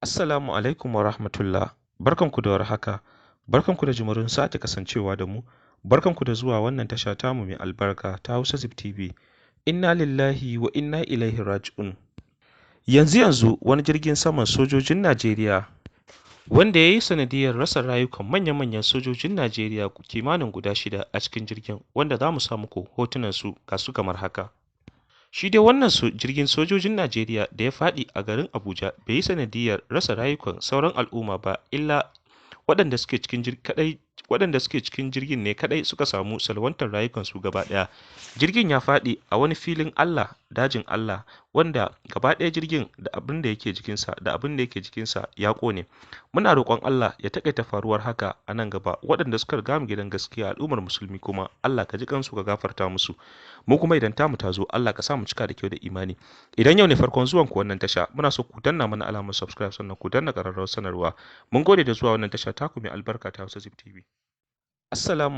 Assalamu alaikum wa rahmatullah. Barkanku da warhaka. Barkanku da jimirin sake kasancewa da mu. Barkanku da zuwa wannan tasha tamu mai albarka ta Hausa Zip TV. Inna lillahi wa inna ilaihi raji'un. Yanzu wani jirgin saman sojojin Najeriya wanda ya yi sanadiyar rasa rayukan manya-manyan sojojin Najeriya kimanin guda 6 a cikin jirgin, wanda za mu sa muku hotunansu ga su kamar haka. Shi dai wannan jirgin sojojin Najeriya da ya faɗi a garin Abuja bai yi sanadiyar rasa rayukan sauran al'umma ba, illa waɗanda suke cikin jirgin ne kaɗai suka samu salwantar rayukansu gaba ɗaya. Jirgin ya faɗi a wani filin Allah, dajin Allah, wanda gaba ɗaya jirgin da abin da yake jikinsa ya ƙone. Muna roƙon Allah ya taƙaita faruwar haka a nan gaba. Waɗanda suka riga mu gidan gaskiya, al'ummar musulmi kuma Allah ka ji kansu ka gafarta musu. Mu kuma idan tamu ta zo, Allah ka sa mu cika da kyau da imani. Idan yau ne farkon zuwan ku wannan tasha, muna so ku danna mana alamar subscribe, sannan ku danna ƙararrawar sanarwa. Mun gode da zuwa wannan tasha taku mai albarka ta Hausa Zip TV. Assalamu